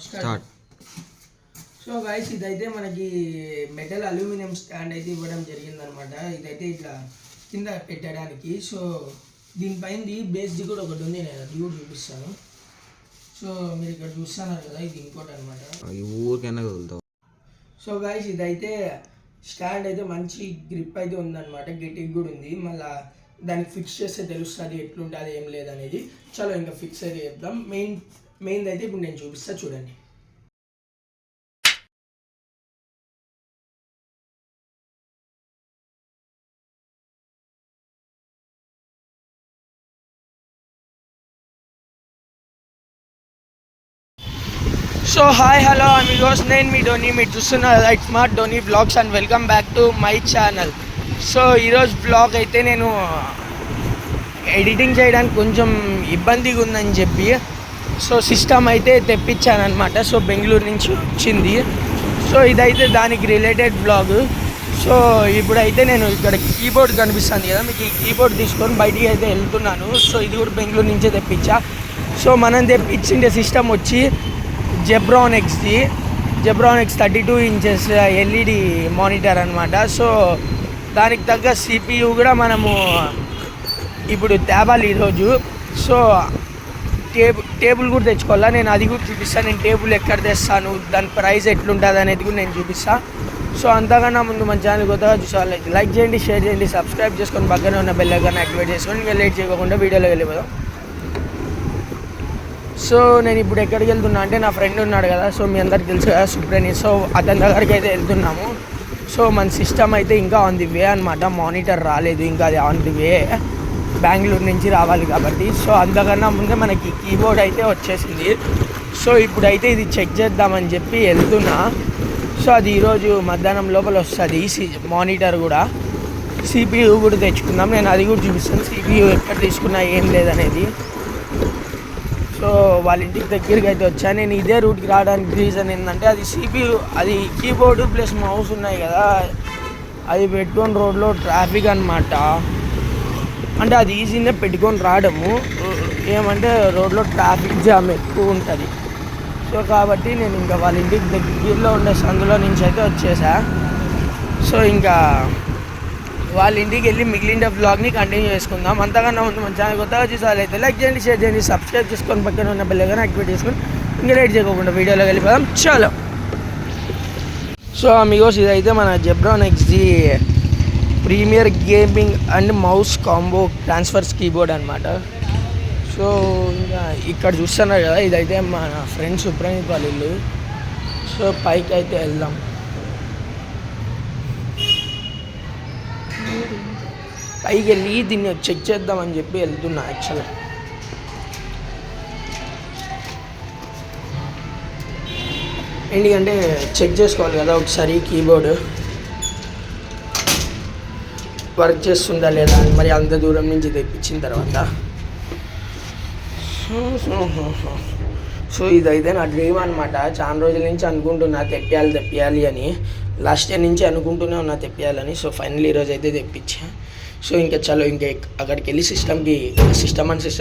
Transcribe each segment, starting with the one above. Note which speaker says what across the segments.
Speaker 1: Start.
Speaker 2: So guys ఇదైతే మనకి metal aluminium stand అయితే ఇవ్వడం జరిగిందనమాట. ఇదైతే ఇట్లా కింద పెట్టడానికి. సో దీనిపైనది బేస్ది కూడా ఒకటి ఉంది, నేను అది కూడా చూపిస్తాను. సో మీరు ఇక్కడ చూస్తున్నారు కదా, ఇది ఇంకోటి అనమాట.
Speaker 1: ఊరికైనా వదులుతావు.
Speaker 2: సో గైస్ ఇదైతే స్టాండ్ అయితే మంచి గ్రిప్ అయితే ఉందన్నమాట, గట్టిగా కూడా ఉంది. మళ్ళీ దానికి ఫిక్స్ చేస్తే తెలుస్తుంది ఎట్లుంటుంది ఏం లేదనేది. చలో ఇంకా ఫిక్స్ అయితే చెప్దాం. మెయిన్ అయితే ఇప్పుడు నేను చూపిస్తా చూడండి. సో హాయ్ హలో అమిగోస్, నేను మీ ధోని, మీరు చూస్తున్న light smart Dhoni vlogs and welcome back to my channel. So ఈరోజు బ్లాగ్ అయితే నేను ఎడిటింగ్ చేయడానికి కొంచెం ఇబ్బందిగా ఉందని చెప్పి సో సిస్టమ్ అయితే తెప్పించాను అనమాట. సో బెంగళూరు నుంచి వచ్చింది. సో ఇదైతే దానికి రిలేటెడ్ బ్లాగ్. సో ఇప్పుడైతే నేను ఇక్కడ కీబోర్డ్ కనిపిస్తుంది కదా మీకు, ఈ కీబోర్డ్ తీసుకొని బయటికి అయితే వెళ్తున్నాను. సో ఇది కూడా బెంగళూరు నుంచే తెప్పించా. సో మనం తెప్పించిండే సిస్టమ్ వచ్చి జెబ్రాన్ ఎక్స్ 32 ఇంచెస్ ఎల్ఈడి మానిటర్ అనమాట. సో దానికి తగ్గ సిపియు కూడా మనము ఇప్పుడు తేవాలి ఈరోజు. సో టేబుల్ కూడా తెచ్చుకోవాలా, నేను అది కూడా చూపిస్తాను. నేను టేబుల్ ఎక్కడ తెస్తాను, దాని ప్రైస్ ఎట్లుంటుంది అనేది కూడా నేను చూపిస్తాను. సో అంతకన్నా ముందు మన ఛానల్ కొత్తగా చూసాలి, లైక్ చేయండి, షేర్ చేయండి, సబ్స్క్రైబ్ చేసుకొని పక్కనే ఉన్న బెల్ ఐకాన్ యాక్టివేట్ చేసుకొని ఇంకా లేట్ చేయకుండా వీడియోలోకి వెళ్ళిపోదాం. సో నేను ఇప్పుడు ఎక్కడికి వెళ్తున్నా అంటే, నా ఫ్రెండ్ ఉన్నాడు కదా, సో మీ అందరికి తెలుసు కదా సుప్రని. సో అతని దగ్గరికి అయితే వెళ్తున్నాము. సో మన సిస్టమ్ అయితే ఇంకా ఆన్ ది వే అనమాట, మానిటర్ రాలేదు ఇంకా, అది ఆన్ ది వే, బెంగళూరు నుంచి రావాలి కాబట్టి. సో అంతకన్నా ముందే మనకి కీబోర్డ్ అయితే వచ్చేసింది. సో ఇప్పుడైతే ఇది చెక్ చేద్దామని చెప్పి వెళ్తున్నా. సో అది ఈరోజు మధ్యాహ్నం లోపల వస్తుంది మానిటర్ కూడా. సిపియు కూడా తెచ్చుకుందాం, నేను అది కూడా చూపిస్తాను, సిపియు ఎక్కడ తీసుకున్నా ఏం లేదనేది. సో వాళ్ళ ఇంటికి దగ్గరికి అయితే వచ్చా. నేను ఇదే రూట్కి రావడానికి రీజన్ ఏంటంటే, అది సిపియు, అది కీబోర్డు ప్లస్ మౌస్ ఉన్నాయి కదా, అది పెట్టుకొని రోడ్లో ట్రాఫిక్ అనమాట. అంటే అది ఈజీనే పెట్టుకొని రావడము, ఏమంటే రోడ్లో ట్రాఫిక్ జామ్ ఎక్కువ ఉంటుంది. సో కాబట్టి నేను ఇంకా వాళ్ళ ఇంటికి దగ్గరలో ఉండే సందులో నుంచి అయితే వచ్చేసా. సో ఇంకా వాళ్ళ ఇంటికి వెళ్ళి మిగిలిన బ్లాగ్ని కంటిన్యూ చేసుకుందాం. అంతకన్నా ముందు మన ఛానల్ కొత్తగా చూసారైతే లైక్ చేయండి, షేర్ చేయండి, సబ్స్క్రైబ్ చేసుకొని పక్కన ఉన్న బెల్ ఐకాన్ యాక్టివేట్ చేసుకొని ఇంకా లేట్ చేయకుండా వీడియోలోకి వెళ్ళిపోదాం. చలో. సో అమిగోస్ ఇదైతే మన Zebronics XG premier gaming and mouse combo transfers keyboard అనమాట. సో ఇంకా ఇక్కడ చూస్తున్నారు కదా, ఇదైతే మన ఫ్రెండ్ సుప్రనీత్ వాళ్ళ ఇల్లు. సో పైకి అయితే వెళ్దాం. పైకి వెళ్ళి దీన్ని చెక్ చేద్దామని చెప్పి వెళ్తున్నా యాక్చువల్గా. ఎందుకంటే చెక్ చేసుకోవాలి కదా ఒకసారి కీబోర్డ్ వర్క్ చేస్తుందా లేదా అని, మరి అంత దూరం నుంచి తెప్పించిన తర్వాత. సో ఇదైతే నా డ్రీమ్ అనమాట. చాలా రోజుల నుంచి అనుకుంటున్నా తెప్పియాలి అని, లాస్ట్ ఇయర్ నుంచి అనుకుంటూనే ఉన్నా తెప్పియాలని. సో ఫైనల్ ఈరోజు అయితే తెప్పించా. సో ఇంకా చలో ఇంకా అక్కడికి వెళ్ళి సిస్టమ్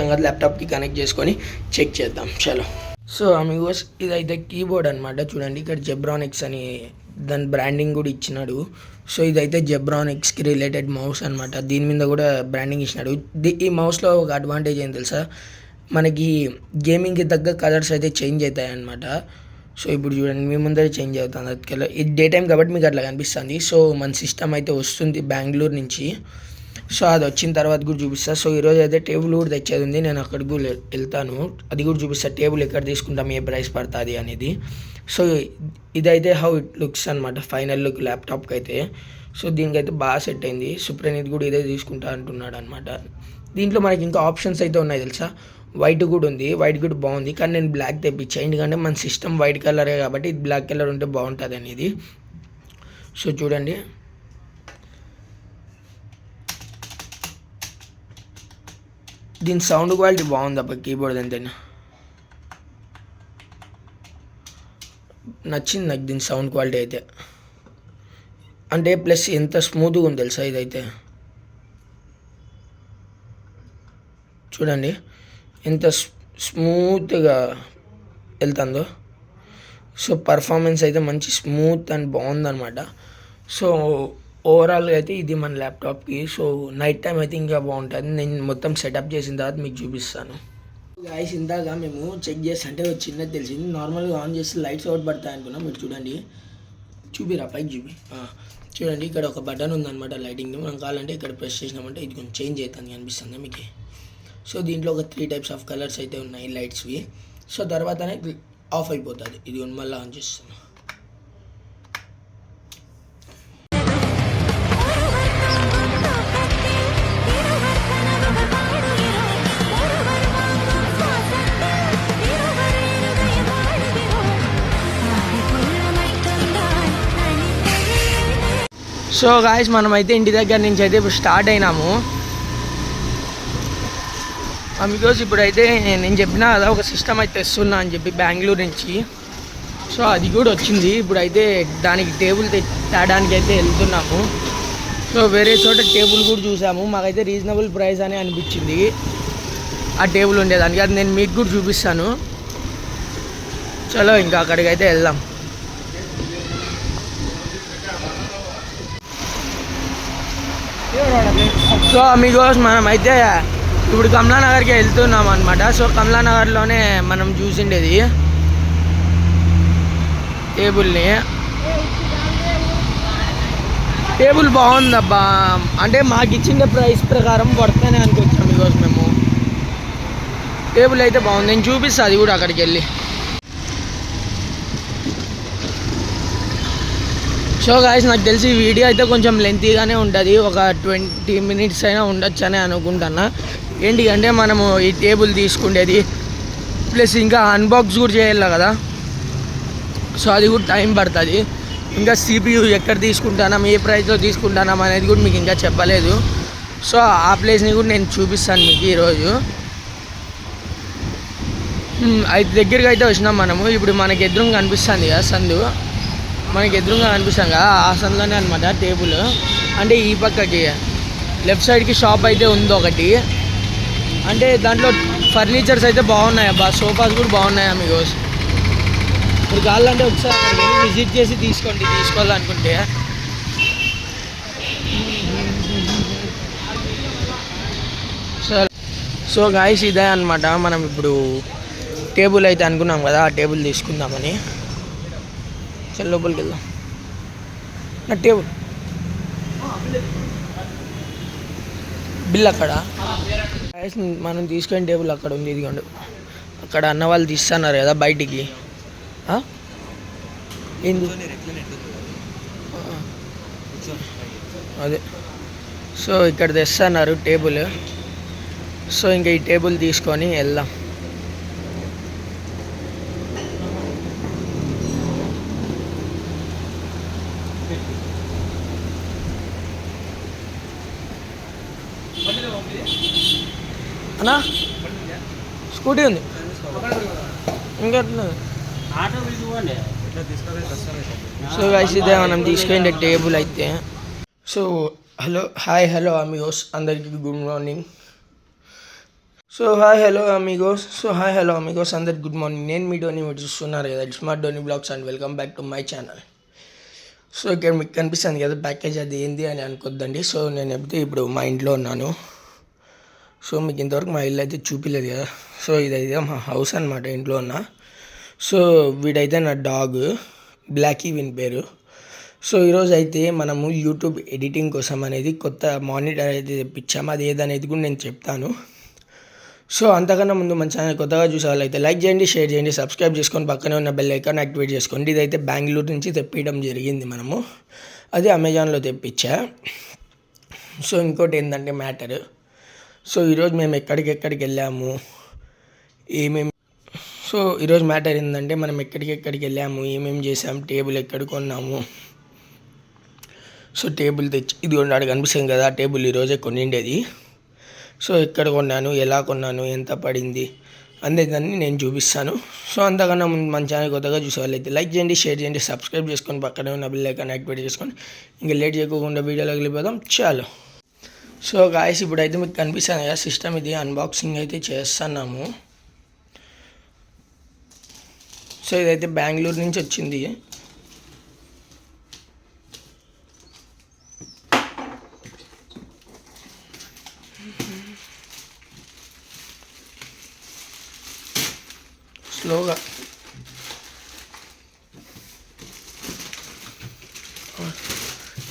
Speaker 2: కాదు ల్యాప్టాప్కి కనెక్ట్ చేసుకొని చెక్ చేద్దాం. చలో. సో అమిగోస్ ఇదైతే కీబోర్డ్ అనమాట. చూడండి ఇక్కడ జెబ్రాన్ ఎక్స్ అని దాని బ్రాండింగ్ కూడా ఇచ్చినాడు. సో ఇదైతే జెబ్రాన్ ఎక్స్కి రిలేటెడ్ మౌస్ అనమాట, దీని మీద కూడా బ్రాండింగ్ ఇచ్చినాడు. ఈ మౌస్లో ఒక అడ్వాంటేజ్ ఏం తెలుసా, మనకి గేమింగ్కి తగ్గ కలర్స్ అయితే చేంజ్ అవుతాయి అన్నమాట. సో ఇప్పుడు చూడండి మీ ముందరే చేంజ్ అవుతుంది, అది ఇది డే టైం కాబట్టి మీకు అట్లా కనిపిస్తుంది. సో మన సిస్టమ్ అయితే వస్తుంది బెంగళూరు నుంచి. సో అది వచ్చిన తర్వాత కూడా చూపిస్తాను. సో ఈరోజు అయితే టేబుల్ కూడా తెచ్చేది ఉంది, నేను అక్కడికి కూడా వెళ్తాను, అది కూడా చూపిస్తాను. టేబుల్ ఎక్కడ తీసుకుంటాం, ఏ ప్రైస్ పడుతుంది అనేది. సో ఇదైతే హౌ ఇట్ లుక్స్ అనమాట ఫైనల్ లుక్ ల్యాప్టాప్కి అయితే. సో దీనికైతే బాగా సెట్ అయింది. సుప్రనీత్ కూడా ఇదే తీసుకుంటా అంటున్నాడు అనమాట. దీంట్లో మనకి ఇంకా ఆప్షన్స్ అయితే ఉన్నాయి తెలుసా, వైట్ కూడా ఉంది, వైట్ కూడా బాగుంది. కానీ నేను బ్లాక్ తెప్పించాను, ఎందుకంటే మన సిస్టమ్ వైట్ కలరే కాబట్టి ఇది బ్లాక్ కలర్ ఉంటే బాగుంటుంది అనేది. సో చూడండి దీని సౌండ్ క్వాలిటీ బాగుంది అబ్బా, కీబోర్డ్ అంతేనా నచ్చింది నాకు దీని సౌండ్ క్వాలిటీ అయితే. అంటే ప్లస్ ఎంత స్మూత్గా ఉంది తెలుసా ఇదైతే. చూడండి ఎంత స్మూత్గా వెళ్తుందో. సో పర్ఫార్మెన్స్ అయితే మంచి స్మూత్ అండ్ బాగుందన్నమాట. సో ఓవరాల్గా అయితే ఇది మన ల్యాప్టాప్కి. సో నైట్ టైం అయితే ఇంకా బాగుంటుంది. నేను మొత్తం సెటప్ చేసిన తర్వాత మీకు చూపిస్తాను. గాయస్ ఇందాక మేము చెక్ చేస్తే అంటే చిన్నది తెలిసింది. నార్మల్గా ఆన్ చేస్తే లైట్స్ అవుట్ పడతాయి అనుకున్నాం. మీరు చూడండి, చూపిరా పైకి చూడండి, ఇక్కడ ఒక బటన్ ఉందన్నమాట లైటింగ్. మనం కావాలంటే ఇక్కడ ప్రెస్ చేసినామంటే ఇది కొంచెం చేంజ్ అవుతుంది కనిపిస్తుంది మీకు. సో దీంట్లో ఒక 3 టైప్స్ ఆఫ్ కలర్స్ అయితే ఉన్నాయి లైట్స్వి. సో తర్వాతనే ఆఫ్ అయిపోతుంది. ఇది మళ్ళీ ఆన్ చేస్తున్నాం. సో గాయస్ మనమైతే ఇంటి దగ్గర నుంచి అయితే ఇప్పుడు స్టార్ట్ అయినాము. బికాజ్ ఇప్పుడైతే నేను చెప్పినా కదా ఒక సిస్టమ్ అయితే తెస్తున్నా అని చెప్పి బెంగళూరు నుంచి. సో అది కూడా వచ్చింది. ఇప్పుడైతే దానికి టేబుల్ తేడానికి అయితే వెళ్తున్నాము. సో వేరే చోట టేబుల్ కూడా చూసాము. మాకైతే రీజనబుల్ ప్రైస్ అని అనిపించింది ఆ టేబుల్ ఉండేదానికి. అది నేను మీకు కూడా చూపిస్తాను. చలో ఇంకా అక్కడికి అయితే వెళ్దాం. సో మీకోసం మనం అయితే ఇప్పుడు కమలానగర్కి వెళ్తున్నాం అనమాట. సో కమలానగర్లోనే మనం చూసిండేది టేబుల్ని. టేబుల్ బాగుందబ్బా, అంటే మాకు ఇచ్చిన ప్రైస్ ప్రకారం పడుతుందని అనుకొచ్చాం మీకోసం మేము. టేబుల్ అయితే బాగుంది, నేను చూపిస్తాను అది కూడా అక్కడికి వెళ్ళి. సో గాయస్ నాకు తెలిసి వీడియో అయితే కొంచెం లెంతీగానే ఉంటుంది. ఒక 20 minutes అయినా ఉండొచ్చు అని అనుకుంటున్నా. ఏంటికంటే మనము ఈ టేబుల్ తీసుకునేది ప్లస్ ఇంకా అన్బాక్స్ కూడా చేయాలి కదా. సో అది కూడా టైం పడుతుంది. ఇంకా CPU ఎక్కడ తీసుకుంటున్నాం, ఏ ప్రైస్లో తీసుకుంటున్నాం అనేది కూడా మీకు ఇంకా చెప్పలేదు. సో ఆ ప్లేస్ని కూడా నేను చూపిస్తాను మీకు ఈరోజు. అయితే దగ్గరికి అయితే వచ్చినాం మనము. ఇప్పుడు మనకి ఎదురుగా కనిపిస్తుంది కదా సందు, మనకి ఎదురుగా కనిపిస్తాం కదా ఆ సందులోనే అనమాట టేబుల్. అంటే ఈ పక్కకి లెఫ్ట్ సైడ్కి షాప్ అయితే ఉంది ఒకటి. అంటే దాంట్లో ఫర్నిచర్స్ అయితే బాగున్నాయి అబ్బా, సోఫాస్ కూడా బాగున్నాయా మీకు. ఇప్పుడు కావాలంటే ఒకసారి అక్కడికి విజిట్ చేసి తీసుకోవాలనుకుంటే. సో గాయస్ ఇదే అనమాట. మనం ఇప్పుడు టేబుల్ అయితే అనుకున్నాం కదా, ఆ టేబుల్ తీసుకుందామని. చల్ లోపలికి వెళ్దాం. నా టేబుల్ బిల్ అక్కడ మనం తీసుకునే టేబుల్ అక్కడ ఉంది. ఇదిగోండి అక్కడ అన్న వాళ్ళు తీస్తున్నారు కదా బయటికి. ఏంది అదే. సో ఇక్కడ తెస్తున్నారు టేబుల్. సో ఇంకా ఈ టేబుల్ తీసుకొని వెళ్దాం. అన్నా స్కూటీ ఉంది ఇంకా. సో గైస్ ఇదే మనం తీసుకునే టేబుల్ అయితే. సో హలో అమిగోస్, అందరికీ good morning. So hi hello amigos అందరికి గుడ్ మార్నింగ్. నేను మీ డోని మీరు చూస్తున్నారు కదా, it's my Doni blogs and welcome back to my channel. So ఇక్కడ మీకు కనిపిస్తుంది కదా ప్యాకేజ్, అది ఏంది అని అనుకోద్దండి. సో నేను చెప్తే ఇప్పుడు మా ఇంట్లో ఉన్నాను. సో మీకు ఇంతవరకు మా ఇల్లు అయితే చూపించలేదు కదా. సో ఇదైతే మా హౌస్ అనమాట, ఇంట్లో ఉన్న. సో వీడైతే నా డాగ్ బ్లాకీ, విన్ పేరు. సో ఈరోజు అయితే మనము యూట్యూబ్ ఎడిటింగ్ కోసం అనేది కొత్త మానిటర్ అయితే తెప్పించాము. అది ఏదనేది కూడా నేను చెప్తాను. సో అంతకన్నా ముందు మన ఛానల్ కొత్తగా చూసే వాళ్ళైతే లైక్ చేయండి, షేర్ చేయండి, సబ్స్క్రైబ్ చేసుకొని పక్కనే ఉన్న బెల్ ఐకాన్ యాక్టివేట్ చేసుకోండి. ఇదైతే బెంగళూరు నుంచి తెప్పించడం జరిగింది మనము. అది అమెజాన్లో తెప్పించా. సో ఇంకోటి ఏంటంటే మ్యాటర్, సో ఈరోజు మేము ఎక్కడికి వెళ్ళాము, సో ఈరోజు మ్యాటర్ ఏంటంటే మనం ఎక్కడికి వెళ్ళాము, ఏమేమి చేసాము, టేబుల్ ఎక్కడ కొన్నాము. సో టేబుల్ తెచ్చి ఇది కొన్నాడు కనిపిస్తుంది కదా, ఆ టేబుల్ ఈరోజే కొనిండేది. సో ఎక్కడ కొన్నాను, ఎలా కొన్నాను, ఎంత పడింది అందేదాన్ని నేను చూపిస్తాను. సో అంతకన్నా ముందు మన ఛానల్ కొత్తగా చూసే వాళ్ళైతే లైక్ చేయండి, షేర్ చేయండి, సబ్స్క్రైబ్ చేసుకొని పక్కనే ఉన్న బెల్ ఐకాన్ యాక్టివేట్ చేసుకొని ఇంకా లేట్ చేయకుండా వీడియోలోకి వెళ్ళిపోదాం. చాలు. సో గాయస్ ఇప్పుడైతే మీకు కనిపిస్తాను కదా సిస్టమ్, ఇది అన్బాక్సింగ్ అయితే చేస్తున్నాము. సో ఇదైతే బెంగళూరు నుంచి వచ్చింది. స్లోగా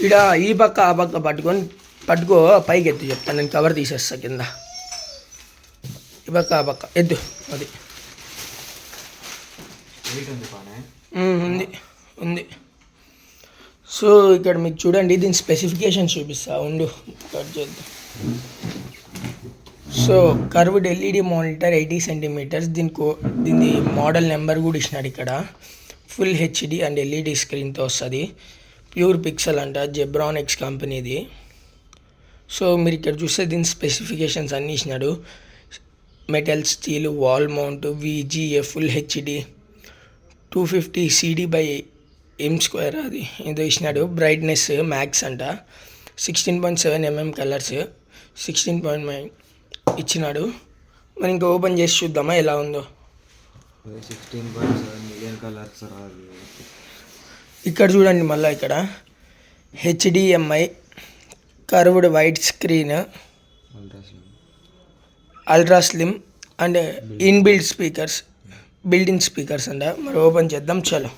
Speaker 2: ఇక్కడ ఈ పక్క ఆ పక్క పట్టుకో పైకి ఎత్తు చెప్తాను, నేను కవర్ తీసేస్తా కింద. ఈ పక్క ఆ పక్క ఎద్దు, అది ఉంది ఉంది. సో ఇక్కడ మీకు చూడండి, దీని స్పెసిఫికేషన్ చూపిస్తా ఉండు, కట్ చేద్దాం. So curved LED monitor 80 centimetres, దీని మోడల్ నెంబర్ కూడా ఇచ్చినాడు ఇక్కడ. ఫుల్ హెచ్డి అండ్ ఎల్ఈడి స్క్రీన్తో వస్తుంది. ప్యూర్ పిక్సెల్ అంట, జెబ్రానిక్స్ కంపెనీది. సో మీరు ఇక్కడ చూస్తే దీని స్పెసిఫికేషన్స్ అన్నీ ఇచ్చినాడు. Metal, steel, wall mount, VGA, full HD, 250 CD/m², అది ఏదో ఇచ్చినాడు. బ్రైట్నెస్ మ్యాక్స్ అంట, 16.7 mm కలర్స్, 16.9 ఇచ్చినాడు. మరి ఇంకా ఓపెన్ చేసి చూద్దామా ఎలా ఉందో.
Speaker 1: 16.7 మిలియన్ కలర్స్ రాదు.
Speaker 2: ఇక్కడ చూడండి, మళ్ళీ ఇక్కడ HDMI, curved white screen, ultra slim and built in speakers అంట. మరి ఓపెన్ చేద్దాం, చలో.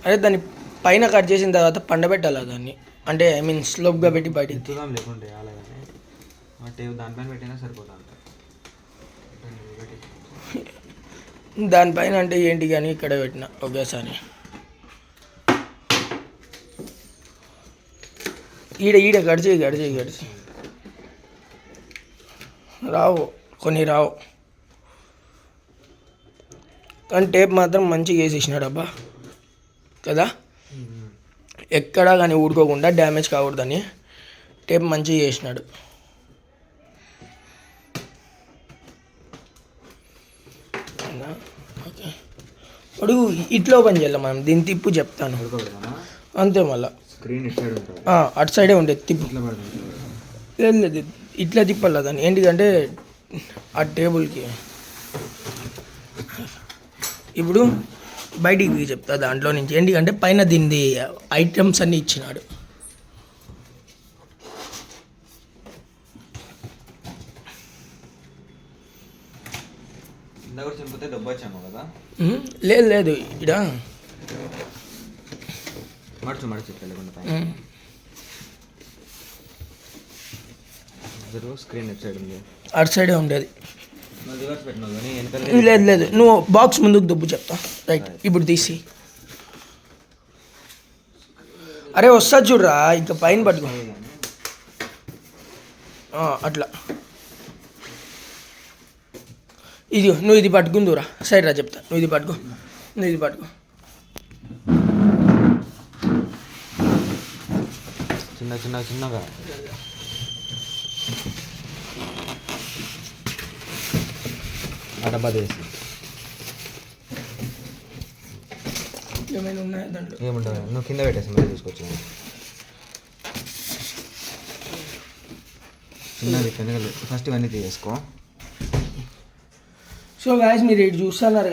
Speaker 2: అదే దాన్ని పైన కట్ చేసిన తర్వాత పండబెట్టాలా దాన్ని, అంటే ఐ మీన్ స్లోప్గా పెట్టి బయటికి
Speaker 1: ఎత్తుదాం లేకుంటే అలాగనే దానిపైన పెట్టినా సరిపోతా.
Speaker 2: దానిపైన అంటే ఏంటి కానీ ఇక్కడ పెట్టిన ఒకేసారి. ఈడ గడిచి రావు, కొన్ని రావు. కానీ టేప్ మాత్రం మంచిగా వేసేసినాడు అబ్బా కదా, ఎక్కడా కానీ ఊడుకోకుండా డ్యామేజ్ కాకూడదని టేప్ మంచిగా చేసినాడు. ఓకే, అడుగు ఇట్లా ఓపెన్ చేయాలి మనం. దీన్ని తిప్పు చెప్తాను అంతే. మళ్ళీ
Speaker 1: స్క్రీన్
Speaker 2: అటు సైడే ఉండేది, తిప్పు. లేదు ఇట్లా తిప్పాలి దాన్ని, ఏంటిదంటే ఆ టేబుల్కి. ఇప్పుడు బయటికి చెప్తా దాంట్లో నుంచి, ఏంటికంటే పైన దీనిది ఐటమ్స్ అన్నీ ఇచ్చినాడు. లేదు ఇడ
Speaker 1: స్క్రీన్
Speaker 2: అటు సైడే ఉండేది. లేదు నువ్వు బాక్స్ ముందుకు దుబ్బు చెప్తా. రైట్, ఇప్పుడు తీసి. అరే వస్తా చూడరా, ఇంకా పైన పట్టుకో అట్లా. ఇది నువ్వు ఇది పట్టుకుందురా, సైడ్ రా చెప్తా. నువ్వు ఇది పట్టుకో
Speaker 1: చిన్నగా. డబ్బా తీసి
Speaker 2: ఏమైనా ఉన్నాయా దాంట్లో?
Speaker 1: ఏముంటుంది, నువ్వు కింద పెట్టేసి మళ్ళీ తీసుకొచ్చి చిన్నది ఫస్ట్ ఇవన్నీ తీసేసుకో.
Speaker 2: సో గాయస్ మీరు ఇటు చూస్తున్నారు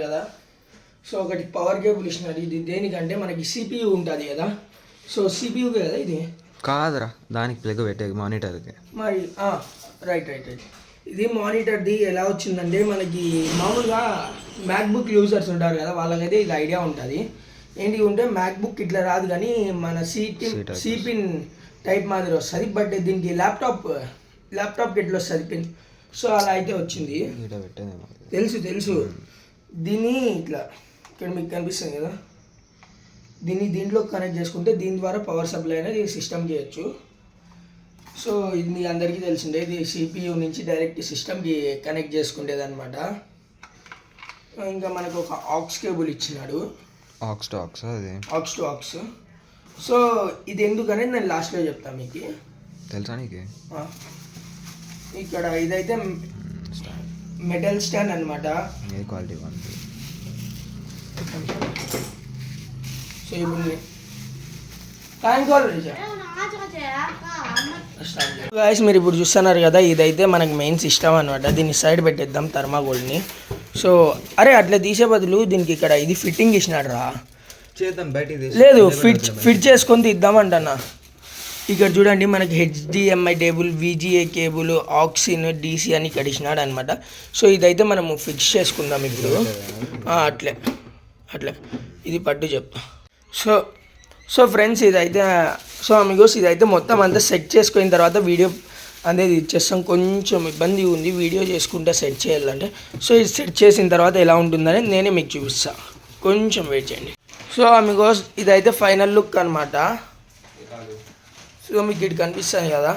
Speaker 2: కదా. సో ఒకటి పవర్ కేబుల్ ఇచ్చినారు. ఇది దేనికంటే మనకి CPU ఉంటుంది కదా. సో CPU కదా ఇది
Speaker 1: కాదురా, దానికి ప్లగ్ పెట్టే మానిటర్కి.
Speaker 2: మరి రైట్ ఇది మానిటర్ది ఎలా వచ్చిందంటే, మనకి మామూలుగా మ్యాక్బుక్ యూజర్స్ ఉంటారు కదా, వాళ్ళకైతే ఇది ఐడియా ఉంటుంది. ఏంటి ఉంటే మ్యాక్బుక్ ఇట్లా రాదు, కానీ మన సిపిన్ టైప్ మాదిరి వస్తుంది. బట్ దీనికి ల్యాప్టాప్కి ఎట్లా వస్తుంది పిన్. సో అలా అయితే వచ్చింది, తెలుసు. దీన్ని ఇట్లా ఇక్కడ మీకు కనిపిస్తుంది కదా, దీంట్లో కనెక్ట్ చేసుకుంటే దీని ద్వారా పవర్ సప్లై అనేది సిస్టమ్కి ఇవ్వచ్చు. సో ఇది మీ అందరికీ తెలిసిందే, ఇది CPU నుంచి డైరెక్ట్ సిస్టమ్కి కనెక్ట్ చేసుకునేది అనమాట. ఇంకా మనకు ఒక ఆక్స్ కేబుల్ ఇచ్చినాడు,
Speaker 1: ఆక్స్ టు ఆక్స్.
Speaker 2: సో ఇది ఎందుకనేది నేను లాస్ట్లో చెప్తాను మీకు,
Speaker 1: తెలుసా నీకు.
Speaker 2: ఇక్కడ ఇదైతే మెటల్ స్టాండ్ అనమాట.
Speaker 1: క్వాలిటీ.
Speaker 2: సో ఇప్పుడు గాయస్ మీరు ఇప్పుడు చూస్తున్నారు కదా, ఇదైతే మనకి మెయిన్ సిస్టమ్ అనమాట. దీన్ని సైడ్ పెట్టేద్దాం థర్మాకోల్ని. సో అరే అట్లా తీసే బదులు దీనికి ఇక్కడ ఇది ఫిట్టింగ్ ఇచ్చినాడు రా.
Speaker 1: చేద్దాం బయటికి తీసి.
Speaker 2: లేదు ఫిట్ చేసుకొని తీద్దామంటన్నా. ఇక్కడ చూడండి మనకి HDMI cable, VGA cable, auxin, DC అని ఇక్కడ ఇచ్చినాడు అనమాట. సో ఇదైతే మనము ఫిక్స్ చేసుకుందాం ఇప్పుడు. అట్లే అట్లే ఇది పట్టు చెప్తా. సో ఫ్రెండ్స్ ఇదైతే అమిగోస్ ఇదైతే మొత్తం అంతా సెట్ చేసుకున్న తర్వాత వీడియో అనేది ఇచ్చేస్తాం. కొంచెం ఇబ్బంది ఉంది వీడియో చేసుకుంటే సెట్ చేయాలంటే. సో ఇది సెట్ చేసిన తర్వాత ఎలా ఉంటుందని నేనే మీకు చూపిస్తాను, కొంచెం వెయిట్ చేయండి. సో అమిగోస్ ఇదైతే ఫైనల్ లుక్ అనమాట. సో మీకు ఇటు కనిపిస్తుంది కదా,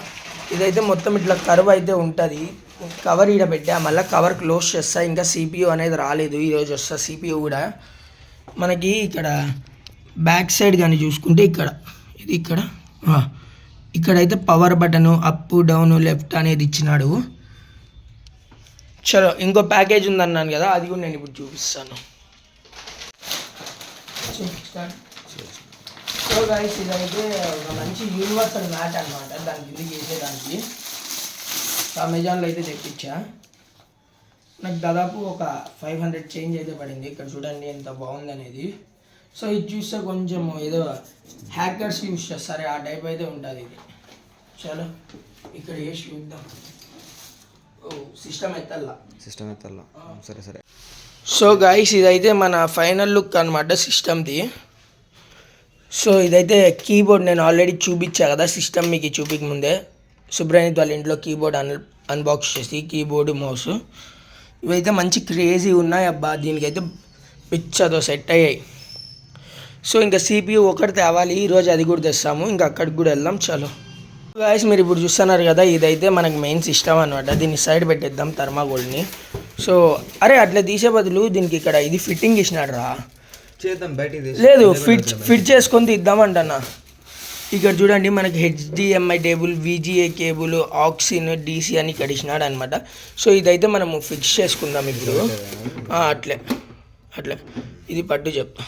Speaker 2: ఇదైతే మొత్తం ఇట్లా కర్వ్ అయితే ఉంటుంది. కవర్ ఈడ పెట్టా, మళ్ళీ కవర్ క్లోజ్ చేస్తా. ఇంకా సిపియూ అనేది రాలేదు, ఈరోజు వస్తా సిపియూ కూడా. మనకి ఇక్కడ బ్యాక్ సైడ్ కానీ చూసుకుంటే ఇక్కడ ఇది ఇక్కడైతే power button up down left అనేది ఇచ్చినాడు. చలో ఇంకో ప్యాకేజ్ ఉందన్నాను కదా, అది కూడా నేను ఇప్పుడు చూపిస్తాను. సో గైస్ ఇదైతే ఒక మంచి యూనివర్సల్ మ్యాట్ అనమాట, దాని కింద చేసేదానికి. అమెజాన్లో అయితే తెప్పించా. నాకు దాదాపు ఒక 500 చేంజ్ అయితే పడింది. ఇక్కడ చూడండి ఎంత బాగుంది అనేది. సో ఇది చూస్తే కొంచెం ఏదో హ్యాకర్స్ యూస్ చేస్తారు ఆ టైప్ అయితే ఉంటుంది ఇది. చలో ఇక్కడ వేసి చూద్దాం. సిస్టమ్ ఎత్తల్లా
Speaker 1: సరే.
Speaker 2: సో గైస్ ఇదైతే మన ఫైనల్ లుక్ అనమాట సిస్టమ్ది. సో ఇదైతే కీబోర్డ్ నేను ఆల్రెడీ చూపించా కదా సిస్టమ్ మీకు చూపించక ముందే. సుబ్రనీత్ వాళ్ళ ఇంట్లో కీబోర్డ్ అన్బాక్స్ చేసి కీబోర్డు మౌస్ ఇవైతే మంచి క్రేజీ ఉన్నాయి అబ్బా. దీనికైతే పిచ్చదో సెట్ అయ్యాయి. సో ఇంకా సిపియూ ఒకటి తేవాలి, ఈరోజు అది కూడా తెస్తాము. ఇంకా అక్కడికి కూడా వెళ్దాం. చలో గాయస్ మీరు ఇప్పుడు చూస్తున్నారు కదా, ఇదైతే మనకి మెయిన్ సిస్టమ్ అనమాట. దీన్ని సైడ్ పెట్టేద్దాం థర్మాకోల్ని. సో అరే అట్లా తీసే బదులు దీనికి ఇక్కడ ఇది ఫిట్టింగ్ ఇచ్చినాడు రా.
Speaker 1: చేద్దాం బయటికి తీసి.
Speaker 2: లేదు ఫిట్ చేసుకొని తీద్దామంటన్నా. ఇక్కడ చూడండి మనకి HDMI cable, VGA cable, auxin, DC అని ఇక్కడ ఇచ్చినాడు అనమాట. సో ఇదైతే మనము ఫిక్స్ చేసుకుందాం ఇప్పుడు. అట్లే ఇది పట్టు చెప్తా.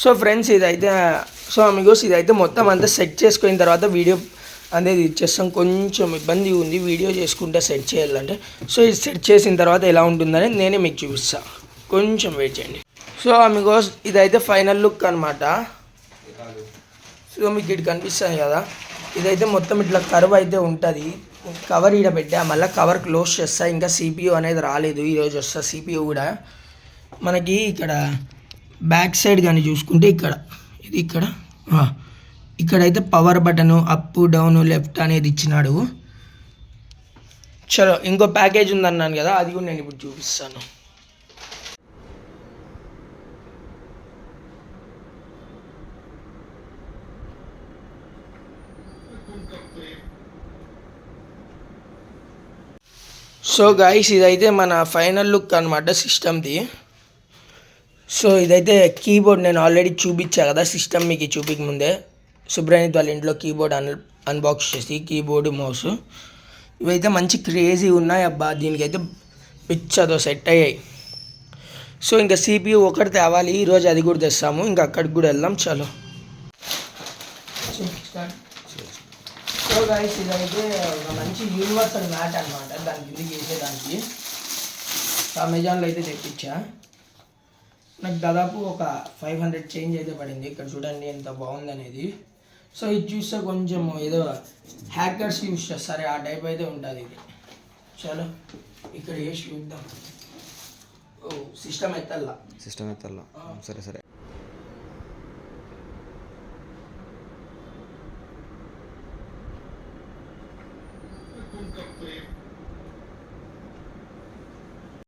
Speaker 2: సో ఫ్రెండ్స్ ఇదైతే అమిగోస్ ఇదైతే మొత్తం అంతా సెట్ చేసుకున్న తర్వాత వీడియో అనేది ఇచ్చేస్తాం. కొంచెం ఇబ్బంది ఉంది వీడియో చేసుకుంటే సెట్ చేయాలంటే. సో ఇది సెట్ చేసిన తర్వాత ఎలా ఉంటుందని నేనే మీకు చూపిస్తాను, కొంచెం వెయిట్ చేయండి. సో అమిగోస్ ఇదైతే ఫైనల్ లుక్ అనమాట. సో మీకు ఇటు కనిపిస్తుంది కదా, ఇదైతే మొత్తం ఇట్లా కర్వ్ అయితే ఉంటుంది. కవర్ ఈడ పెట్టా, మళ్ళీ కవర్ క్లోజ్ చేస్తా. ఇంకా సిపియూ అనేది రాలేదు, ఈరోజు వస్తా సిపియూ కూడా. మనకి ఇక్కడ బ్యాక్ సైడ్ కానీ చూసుకుంటే ఇది ఇక్కడైతే power button up down left అనేది ఇచ్చినాడు. చలో ఇంకో ప్యాకేజ్ ఉందన్నాను కదా, అది కూడా నేను ఇప్పుడు చూపిస్తాను. సో గైస్ ఇదైతే మన ఫైనల్ లుక్ అనమాట సిస్టమ్ది. సో ఇదైతే కీబోర్డ్ నేను ఆల్రెడీ చూపించా కదా సిస్టమ్ మీకు చూపించక ముందే. సుబ్రనీత్ వాళ్ళ ఇంట్లో కీబోర్డ్ అన్బాక్స్ చేసి కీబోర్డు మౌస్ ఇవైతే మంచి క్రేజీ ఉన్నాయి అబ్బా. దీనికైతే పిచ్చదో సెట్ అయ్యాయి. సో ఇంకా సిపియూ ఒకటి తేవాలి, ఈరోజు అది కూడా తెస్తాము. ఇంకా అక్కడికి కూడా వెళ్దాం. చలో సో గైస్ ఇదైతే ఒక మంచి యూనివర్సల్ మ్యాట్ అనమాట, దాని కింద చేసేదానికి. అమెజాన్లో అయితే తెప్పించా. నాకు దాదాపు ఒక 500 చేంజ్ అయితే పడింది. ఇక్కడ చూడండి ఎంత బాగుంది అనేది. సో ఇది చూస్తే కొంచెం ఏదో హ్యాకర్స్ యూస్ చేస్తారు ఆ టైప్ అయితే ఉంటుంది ఇది. చలో ఇక్కడ వేసి చూద్దాం. సిస్టమ్ ఎత్తల్లా
Speaker 1: సరే.